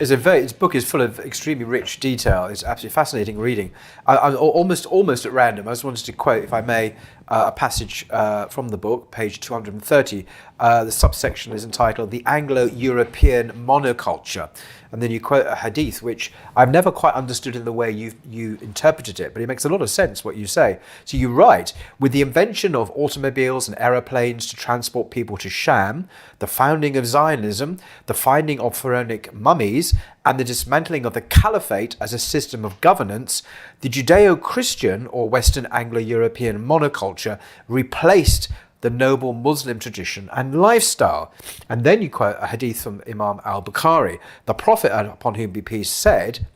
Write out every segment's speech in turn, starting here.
His book is full of extremely rich detail. It's absolutely fascinating reading. I'm almost at random. I just wanted to quote, if I may, a passage from the book, page 230. The subsection is entitled "The Anglo-European Monoculture," and then you quote a hadith which I've never quite understood in the way you interpreted it, but it makes a lot of sense what you say. So you write, "With the invention of automobiles and aeroplanes to transport people to Sham, the founding of Zionism, the finding of pharaonic mummies, and the dismantling of the caliphate as a system of governance, the Judeo-Christian or Western Anglo-European monoculture replaced the noble Muslim tradition and lifestyle." And then you quote a hadith from Imam al-Bukhari. "The Prophet, upon whom be peace, said,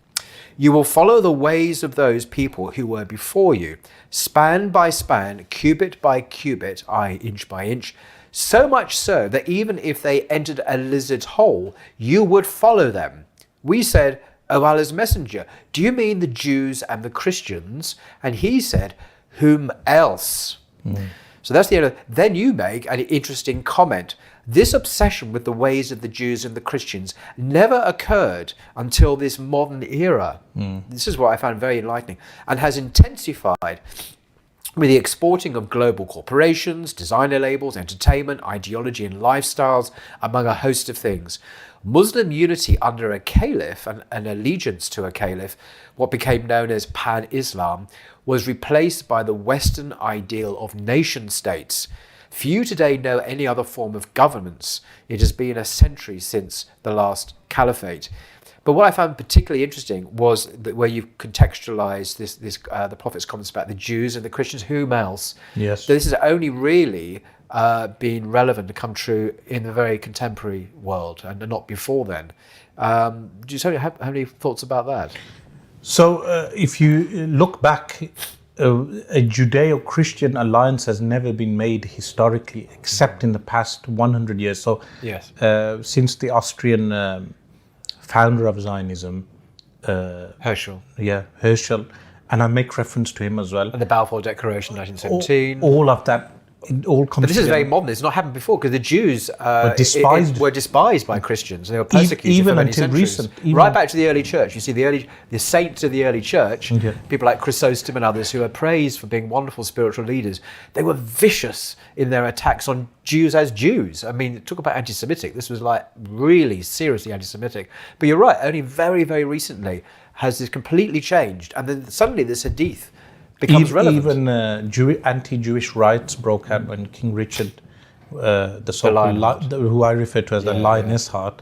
'You will follow the ways of those people who were before you, span by span, cubit by cubit, i.e. inch by inch, so much so that even if they entered a lizard's hole, you would follow them.' We said, 'O Allah's Messenger, do you mean the Jews and the Christians?' And he said, 'Whom else?'" So that's the end. Then you make an interesting comment. "This obsession with the ways of the Jews and the Christians never occurred until this modern era." This is what I found very enlightening, and has intensified with the exporting of global corporations, designer labels, entertainment, ideology and lifestyles, among a host of things. Muslim unity under a caliph and an allegiance to a caliph, what became known as pan-Islam, was replaced by the Western ideal of nation states. Few today know any other form of governance. It has been a century since the last caliphate. But what I found particularly interesting was that where you contextualised the Prophet's comments about the Jews and the Christians, whom else? Yes. This has only really been relevant to come true in the very contemporary world and not before then. Do you have any thoughts about that? So if you look back, a Judeo-Christian alliance has never been made historically except in the past 100 years. So yes. Since the Austrian founder of Zionism, Herschel. Yeah, Herschel, and I make reference to him as well. And the Balfour Declaration, 1917. All of that. It all comes but this together. is very modern. It's not happened before because the Jews were despised by Christians. They were persecuted even for many until centuries. recent. Right back to the early church. You see the saints of the early church, yeah. people like Chrysostom and others who are praised for being wonderful spiritual leaders. They were vicious in their attacks on Jews as Jews. I mean, talk about anti-Semitic. This was like really seriously anti-Semitic. But you're right, only very, very recently has this completely changed. And then suddenly this hadith becomes relevant. Even anti-Jewish riots broke out when King Richard, the so-called who I refer to as the Lioness Heart,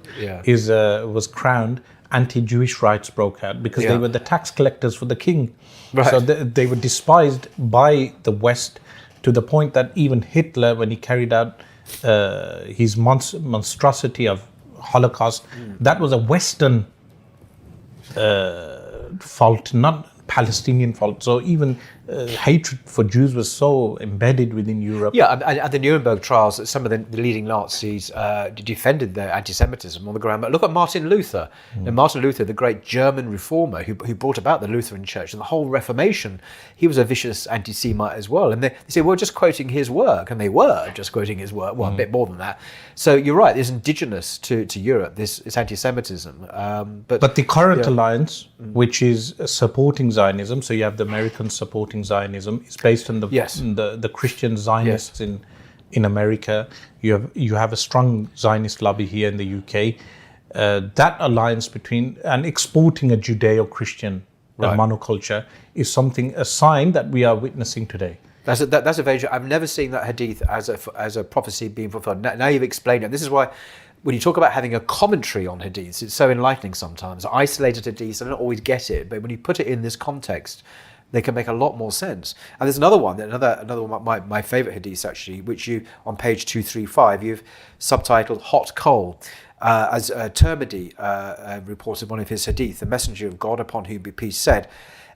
was crowned. Anti-Jewish riots broke out because they were the tax collectors for the king. Right. So they were despised by the West to the point that even Hitler, when he carried out his monstrosity of Holocaust, that was a Western fault, not Palestinian fault. So even hatred for Jews was so embedded within Europe. Yeah, and the Nuremberg trials, some of the leading Nazis defended their anti-Semitism on the ground. But look at Martin Luther. Now, Martin Luther, the great German reformer who brought about the Lutheran Church and the whole Reformation, he was a vicious anti-Semite as well. And they say, we're just quoting his work. And they were just quoting his work. Well, a bit more than that. So you're right, it's indigenous to Europe, this anti-Semitism. But the current alliance, which is supporting Zionism, so you have the Americans supporting Zionism, is based on the Christian Zionists in America. You have a strong Zionist lobby here in the UK. That alliance between and exporting a Judeo-Christian monoculture is a sign that we are witnessing today. That's a very. I've never seen that hadith as a prophecy being fulfilled. Now you've explained it. This is why, when you talk about having a commentary on hadiths, it's so enlightening sometimes. Isolated hadiths, I don't always get it, but when you put it in this context, they can make a lot more sense. And there's another one, my favourite hadith actually, which you, on page 235, you've subtitled Hot Coal. As Tirmidhi reported one of his hadith, the Messenger of God, upon whom be peace, said,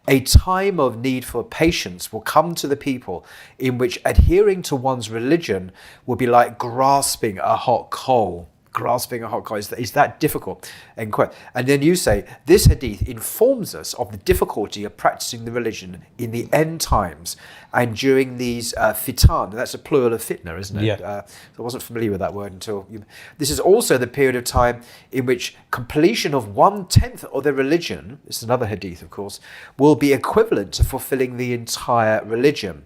"A time of need for patience will come to the people in which adhering to one's religion will be like grasping a hot coal." grasping a hot coal is that difficult, end quote. And then you say this hadith informs us of the difficulty of practicing the religion in the end times and during these fitan. That's a plural of fitna, isn't it? Yeah. I wasn't familiar with that word until you. This is also the period of time in which completion of 1/10 of the religion, this is another hadith of course, will be equivalent to fulfilling the entire religion.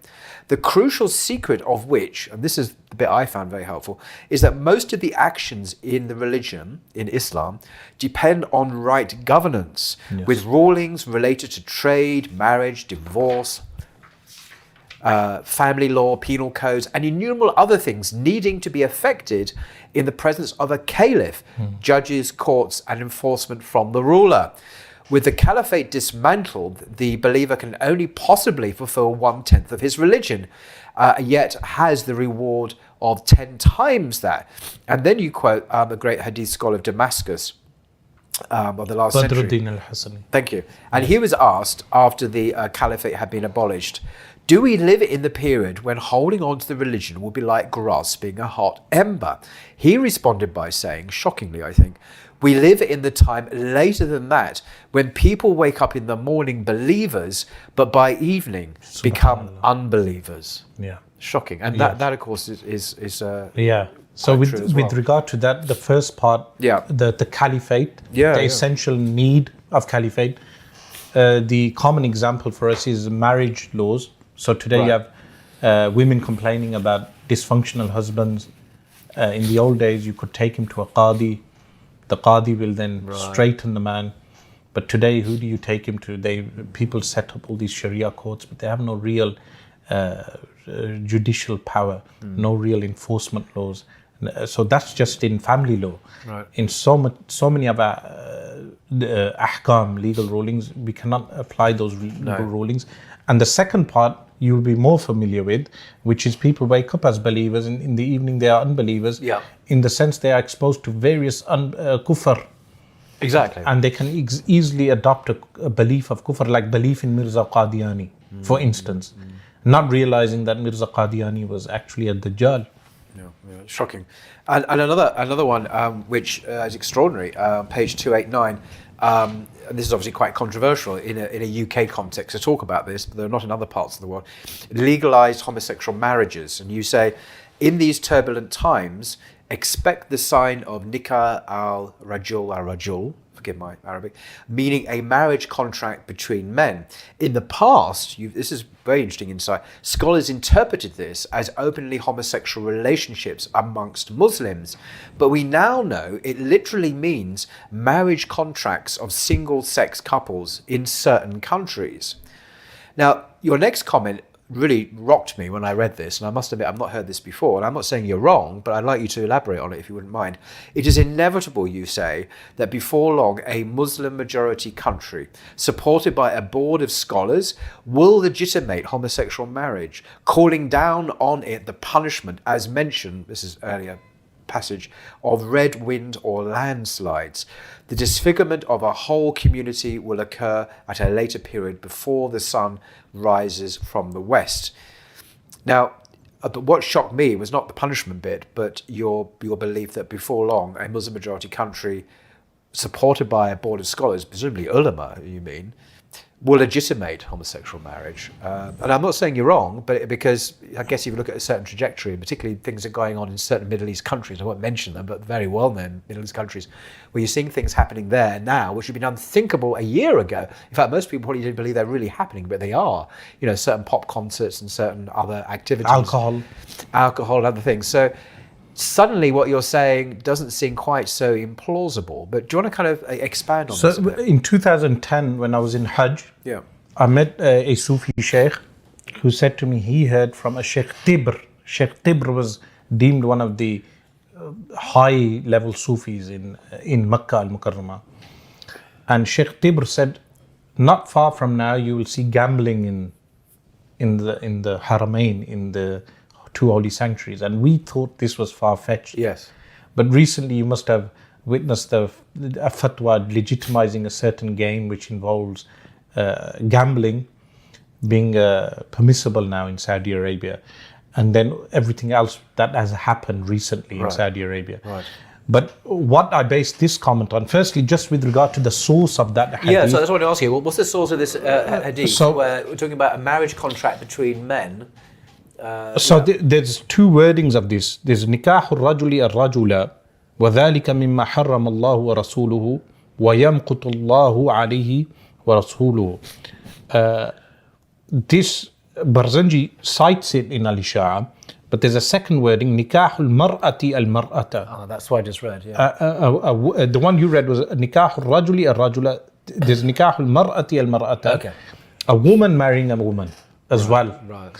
The crucial secret of which, and this is the bit I found very helpful, is that most of the actions in the religion, in Islam, depend on right governance, with rulings related to trade, marriage, divorce, family law, penal codes, and innumerable other things needing to be effected in the presence of a caliph, judges, courts, and enforcement from the ruler. With the caliphate dismantled, the believer can only possibly fulfill 1/10 of his religion, yet has the reward of 10 times that. And then you quote a great hadith scholar of Damascus of the last century. Thank you. And he was asked, after the caliphate had been abolished, do we live in the period when holding on to the religion will be like grasping a hot ember? He responded by saying, shockingly I think, we live in the time later than that, when people wake up in the morning believers, but by evening become unbelievers. Yeah. Shocking. And that of course, is yeah. So with regard to that, the first part, the caliphate, the essential need of caliphate, the common example for us is marriage laws. So today you have women complaining about dysfunctional husbands. In the old days, you could take him to a qadi. The qadi will then straighten the man. But today, who do you take him to? People set up all these Sharia courts, but they have no real judicial power, no real enforcement laws. So that's just in family law. Right. In so many of our ahkam, legal rulings, we cannot apply those legal rulings. And the second part you'll be more familiar with, which is people wake up as believers, and in the evening they are unbelievers. Yeah. In the sense they are exposed to various kufr. Exactly. And they can easily adopt a belief of kufr, like belief in Mirza Qadiani, for instance, not realizing that Mirza Qadiani was actually a Dajjal. Yeah, shocking. And another one which is extraordinary, page 289. And this is obviously quite controversial in a UK context to talk about this, but they're not in other parts of the world. Legalized homosexual marriages, and you say, in these turbulent times, expect the sign of nikah al-rajul, forgive my Arabic, meaning a marriage contract between men. In the past, this is very interesting insight, scholars interpreted this as openly homosexual relationships amongst Muslims, but we now know it literally means marriage contracts of single-sex couples in certain countries. Now, your next comment really rocked me when I read this, and I must admit I've not heard this before, and I'm not saying you're wrong, but I'd like you to elaborate on it if you wouldn't mind. It is inevitable, you say, that before long a Muslim majority country, supported by a board of scholars, will legitimate homosexual marriage, calling down on it the punishment as mentioned, this is earlier passage, of red wind or landslides. The disfigurement of a whole community will occur at a later period before the sun rises from the west. Now, what shocked me was not the punishment bit, but your belief that before long a Muslim majority country, supported by a board of scholars, presumably ulama, you mean, will legitimate homosexual marriage. And I'm not saying you're wrong, but because I guess if you look at a certain trajectory, and particularly things that are going on in certain Middle East countries, I won't mention them, but very well-known Middle East countries, where you're seeing things happening there now, which would have been unthinkable a year ago. In fact, most people probably didn't believe they're really happening, but they are. You know, certain pop concerts and certain other activities. Alcohol and other things. So suddenly what you're saying doesn't seem quite so implausible, but do you want to kind of expand on this a bit? In 2010, when I was in Hajj, I met a Sufi Shaykh who said to me he heard from a Shaykh Tibr. Shaykh Tibr was deemed one of the high-level Sufis in Makkah al-Mukarramah. And Shaykh Tibr said, not far from now you will see gambling in the Haramain, in the two holy sanctuaries, and we thought this was far-fetched. Yes. But recently you must have witnessed a fatwa legitimizing a certain game which involves gambling being permissible now in Saudi Arabia, and then everything else that has happened recently in Saudi Arabia. Right. But what I base this comment on, firstly, just with regard to the source of that hadith. Yeah, so I just wanted to ask you, what's the source of this hadith? So- where we're talking about a marriage contract between men. There's two wordings of this. There's نكاح الرجل الرجل وذلك مما حرم الله ورسوله ويمقت الله عليه ورسوله. This Barzanji cites it in Al-Isha'a, but there's a second wording, نكاح المرأة المرأة. Oh, that's what I just read, yeah. The one you read was نكاح الرجل الرجل. There's نكاح المرأة المرأة. Okay. A woman marrying a woman as well. Right.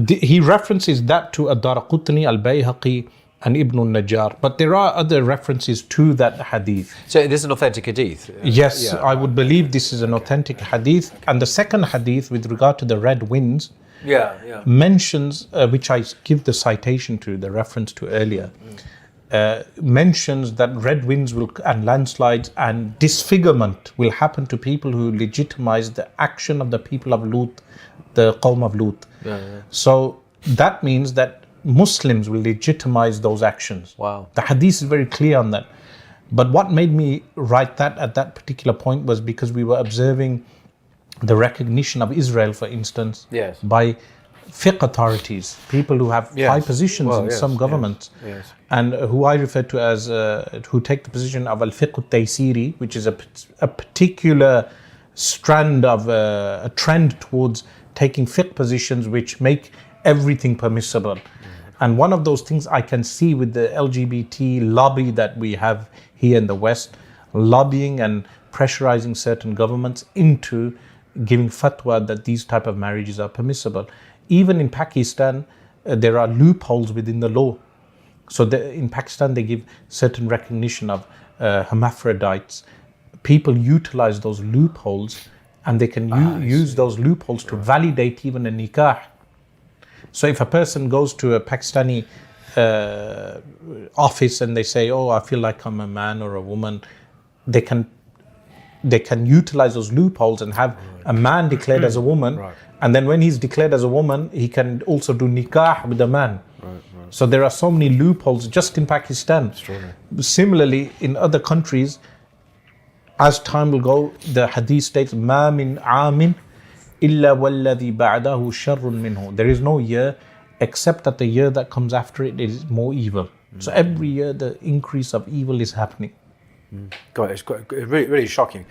He references that to Ad-Daraqutni, Al-Bayhaqi and Ibn al-Najjar. But there are other references to that hadith. So this is an authentic hadith? Yes, I would believe this is an authentic hadith. And the second hadith with regard to the red winds mentions, which I give the citation to, the reference to earlier, mentions that red winds and landslides and disfigurement will happen to people who legitimize the action of the people of Lut, the Qawm of Lut. So that means that Muslims will legitimize those actions. Wow. The hadith is very clear on that. But what made me write that at that particular point was because we were observing the recognition of Israel, for instance, by fiqh authorities, people who have high positions in some governments, and who I refer to as, who take the position of al-fiqh al-taysiri, which is a particular strand of a trend towards taking fiqh positions which make everything permissible. And one of those things I can see with the LGBT lobby that we have here in the West, lobbying and pressurizing certain governments into giving fatwa that these type of marriages are permissible. Even in Pakistan, there are loopholes within the law. So in Pakistan, they give certain recognition of hermaphrodites. People utilize those loopholes, and they can use those loopholes to validate even a nikah. So if a person goes to a Pakistani office and they say, "Oh, I feel like I'm a man or a woman," they can utilize those loopholes and have a man declared as a woman, and then when he's declared as a woman, he can also do nikah with a man. So there are so many loopholes just in Pakistan. Similarly, in other countries, as time will go, the hadith states, "Ma min aamin illa walladhi ba'dahu sharrun minhu." There is no year except that the year that comes after it is more evil. So every year the increase of evil is happening. God, it's really, really shocking.